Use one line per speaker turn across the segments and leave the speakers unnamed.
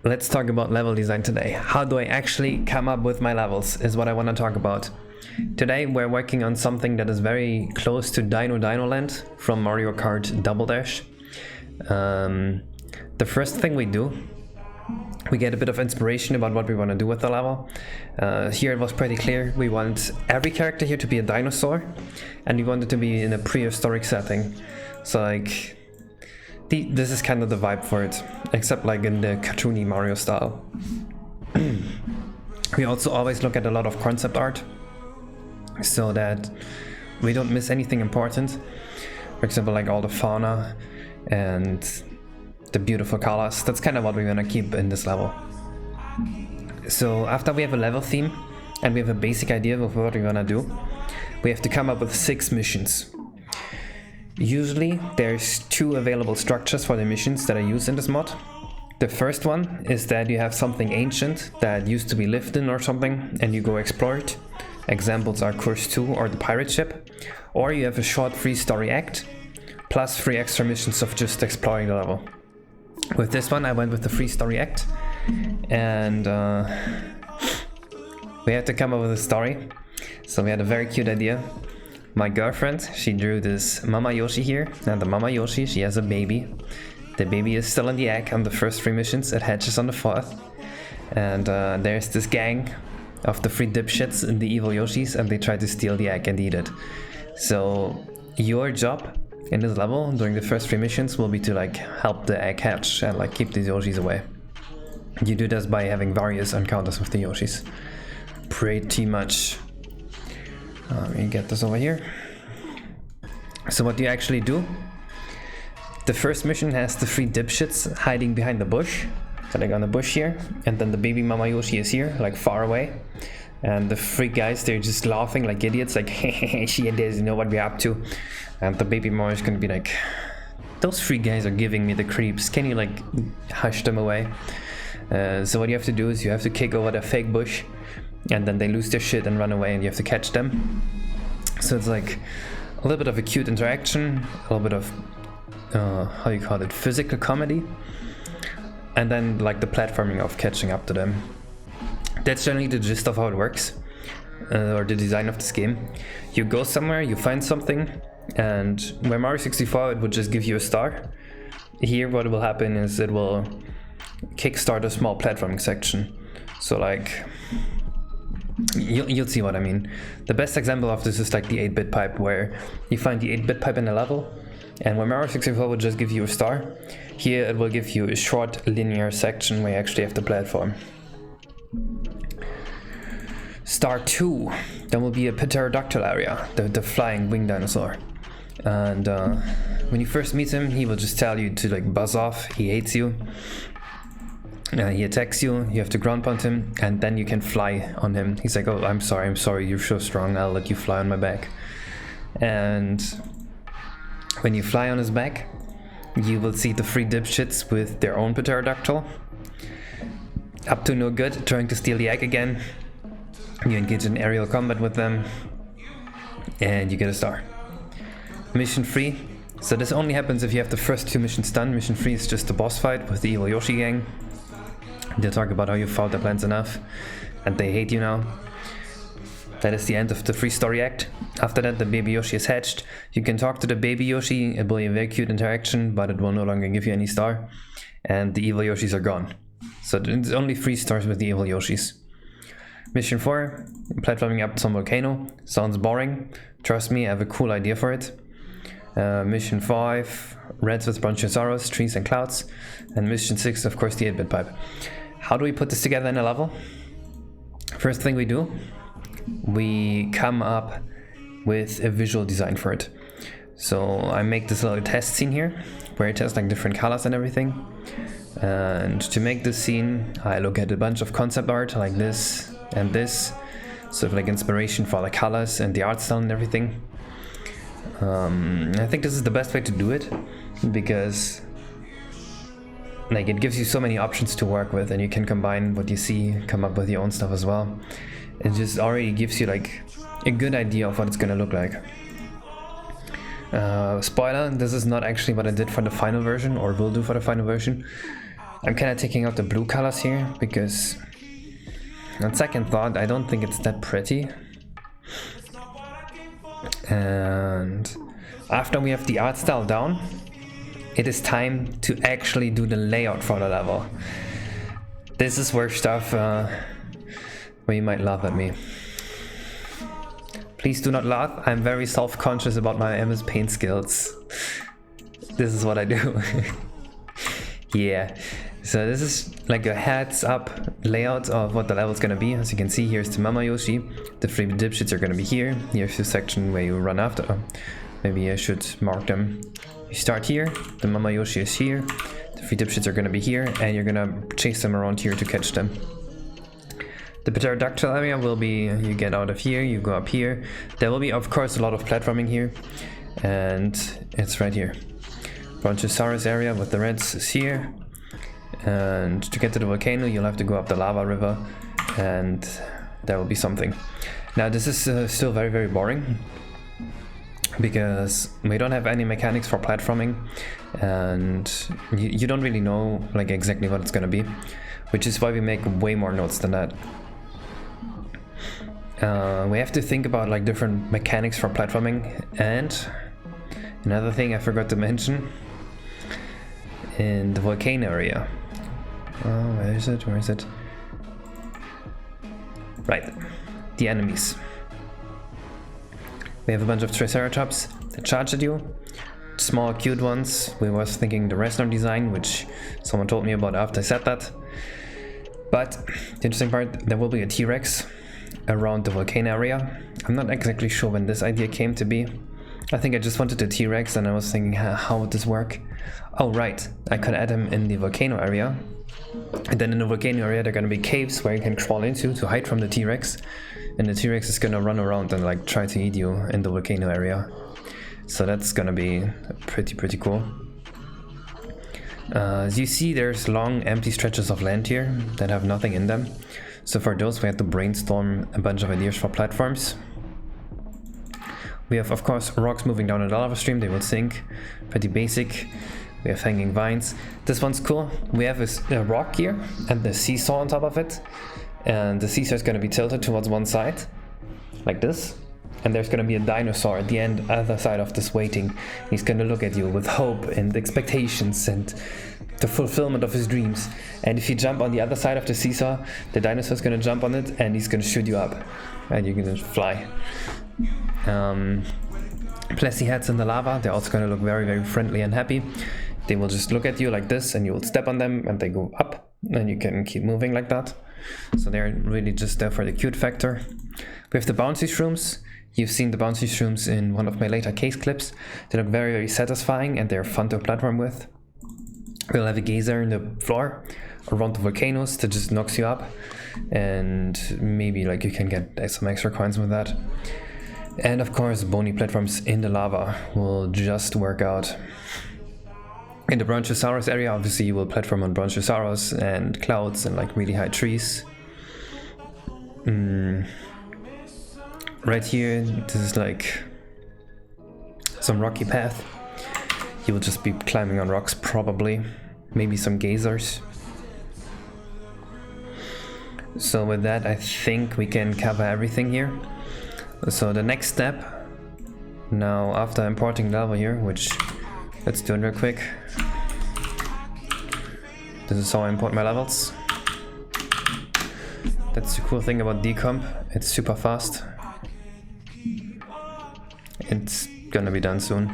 Let's talk about level design today. How do I actually come up with my levels is what I want to talk about. Today we're working on something that is very close to Dino Land from Mario Kart Double Dash. The first thing we do, we get a bit of inspiration about what we want to do with the level. Here it was pretty clear. We want every character here to be a dinosaur, and we want it to be in a prehistoric setting. So like, this is kind of the vibe for it, except like in the cartoony Mario style. We also always look at a lot of concept art, so that we don't miss anything important. For example, like all the fauna and the beautiful colors. That's kind of what we want to keep in this level. So after we have a level theme and we have a basic idea of what we want to do, we have to come up with 6 missions. Usually there's 2 available structures for the missions that are used in this mod. The first one is that you have something ancient that used to be lived in or something and you go explore it. Examples are Course 2 or the pirate ship. Or you have a short free story act plus 3 extra missions of just exploring the level. With this one I went with the free story act, and we had to come up with a story. So we had a very cute idea. My girlfriend, she drew this Mama Yoshi here, and the Mama Yoshi, she has a baby. The baby is still in the egg on the first 3 missions, it hatches on the 4th. And there's this gang of the 3 dipshits in the evil Yoshis, and they try to steal the egg and eat it. So your job in this level during the first 3 missions will be to like help the egg hatch and like keep these Yoshis away. You do this by having various encounters with the Yoshis. Pretty much. Let me get this over here. So what you actually do, the first mission has the 3 dipshits hiding behind the bush. So like on the bush here, and then the baby Mama Yoshi is here, like far away. And the 3 guys, they're just laughing like idiots, like hey, she doesn't know what we're up to. And the baby Mama is gonna be like, those 3 guys are giving me the creeps, can you like hush them away? So what you have to do is you have to kick over the fake bush, and then they lose their shit and run away and you have to catch them. So it's like a little bit of a cute interaction, a little bit of, how you call it, physical comedy. And then like the platforming of catching up to them. That's generally the gist of how it works, or the design of this game. You go somewhere, you find something, and where Mario 64 it would just give you a star. Here what will happen is it will kickstart a small platforming section. So like, you'll see what I mean. The best example of this is like the 8-bit pipe, where you find the 8-bit pipe in a level, and where Mario 64 would just give you a star, here it will give you a short linear section where you actually have the platform. Star 2, there will be a pterodactyl area, the flying winged dinosaur. And when you first meet him, he will just tell you to like buzz off, he hates you. He attacks you, you have to ground pound him, and then you can fly on him. He's like, oh, I'm sorry, you're so strong, I'll let you fly on my back. And when you fly on his back, you will see the 3 dipshits with their own pterodactyl. Up to no good, trying to steal the egg again. You engage in aerial combat with them, and you get a star. Mission 3. So this only happens if you have the first 2 missions done. Mission 3 is just a boss fight with the evil Yoshi gang. They talk about how you fouled their plans enough, and they hate you now. That is the end of the free story act. After that, the baby Yoshi is hatched. You can talk to the baby Yoshi, it will be a very cute interaction, but it will no longer give you any star. And the evil Yoshis are gone. So it's only 3 stars with the evil Yoshis. Mission 4, platforming up some volcano. Sounds boring. Trust me, I have a cool idea for it. Mission 5, reds with bronchiosaurus, trees and clouds. And mission 6, of course, the 8-bit pipe. How do we put this together in a level? First thing we do, we come up with a visual design for it. So I make this little test scene here, where it has like different colors and everything. And to make this scene, I look at a bunch of concept art like this and this, sort of like inspiration for the colors and the art style and everything. I think this is the best way to do it, because like it gives you so many options to work with, and you can combine what you see, come up with your own stuff as well. It just already gives you like a good idea of what it's gonna look like. Spoiler, this is not actually what I did for the final version, or will do for the final version. I'm kind of taking out the blue colors here because on second thought I don't think it's that pretty. And after we have the art style down, it is time to actually do the layout for the level. This is where stuff where you might laugh at me. Please do not laugh. I'm very self-conscious about my MS Paint skills. This is what I do. Yeah. So this is like a heads up layout of what the level is gonna be. As you can see, here's the Mama Yoshi. The 3 dipshits are gonna be here. Here's the section where you run after. Maybe I should mark them. You start here, the Mama Yoshi is here. The 3 dipshits are gonna be here, and you're gonna chase them around here to catch them. The pterodactyl area will be, you get out of here, you go up here. There will be, of course, a lot of platforming here, and it's right here. Brontosaurus area with the reds is here, and to get to the volcano you'll have to go up the lava river, and there will be something. Now this is still very, very boring, because we don't have any mechanics for platforming, and you don't really know like exactly what it's gonna be, which is why we make way more notes than that. We have to think about like different mechanics for platforming, and another thing I forgot to mention, in the volcano area. Oh, where is it? Where is it? Right, the enemies. We have a bunch of Triceratops that charge at you. Small cute ones. We was thinking the Resnor design, which someone told me about after I said that. But the interesting part, there will be a T-Rex around the volcano area. I'm not exactly sure when this idea came to be. I think I just wanted a T-Rex and I was thinking, how would this work? Oh right, I could add him in the volcano area. And then in the volcano area there are gonna be caves where you can crawl into to hide from the T-Rex. And the T-Rex is gonna run around and like try to eat you in the volcano area. So that's gonna be pretty cool. As you see, there's long empty stretches of land here that have nothing in them. So for those we had to brainstorm a bunch of ideas for platforms. We have, of course, rocks moving down a lava stream, they will sink. Pretty basic. We have hanging vines. This one's cool. We have a rock here and the seesaw on top of it. And the seesaw is going to be tilted towards one side, like this. And there's going to be a dinosaur at the other side of this waiting. He's going to look at you with hope and expectations and the fulfillment of his dreams. And if you jump on the other side of the seesaw, the dinosaur's going to jump on it and he's going to shoot you up. And you're going to fly. Plessy heads in the lava, they're also going to look very, very friendly and happy. They will just look at you like this and you will step on them and they go up and you can keep moving like that. So they're really just there for the cute factor. We have the bouncy shrooms. You've seen the bouncy shrooms in one of my later Kaze clips. They look very, very satisfying and they're fun to platform with. We'll have a geyser in the floor around the volcanoes that just knocks you up, and maybe like you can get some extra coins with that. And of course, bony platforms in the lava will just work out. In the Brontosaurus area, obviously you will platform on Brontosaurus and clouds and like really high trees. Right here, this is like some rocky path. You will just be climbing on rocks probably. Maybe some geysers. So with that, I think we can cover everything here. So the next step, now after importing the level here, which let's do it real quick. This is how I import my levels. That's the cool thing about decomp, it's super fast. It's gonna be done soon.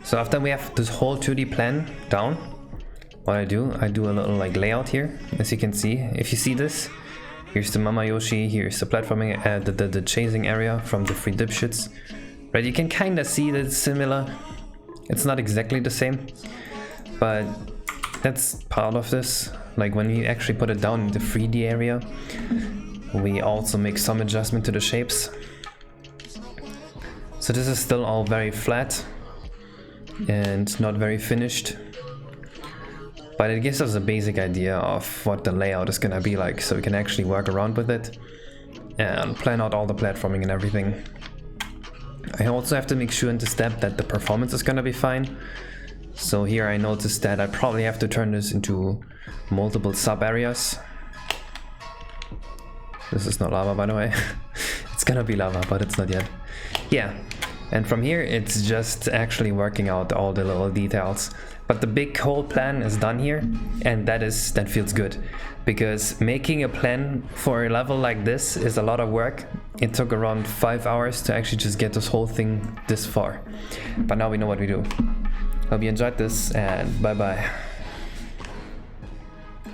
So after we have this whole 2D plan down, what I do a little like layout here. As you can see, if you see this, here's the Mama Yoshi, here's the platforming, the chasing area from the 3 dipshits. Right, you can kind of see that it's similar. It's not exactly the same, but that's part of this. Like when we actually put it down in the 3D area, we also make some adjustment to the shapes. So this is still all very flat and not very finished, but it gives us a basic idea of what the layout is gonna be like, so we can actually work around with it and plan out all the platforming and everything. I also have to make sure in the step that the performance is gonna be fine. So here I noticed that I probably have to turn this into multiple sub areas. This is not lava, by the way. It's gonna be lava, but it's not yet. Yeah, and from here it's just actually working out all the little details. But the big whole plan is done here, and that feels good. Because making a plan for a level like this is a lot of work. It took around 5 hours to actually just get this whole thing this far. But now we know what we do. Hope you enjoyed this, and bye bye.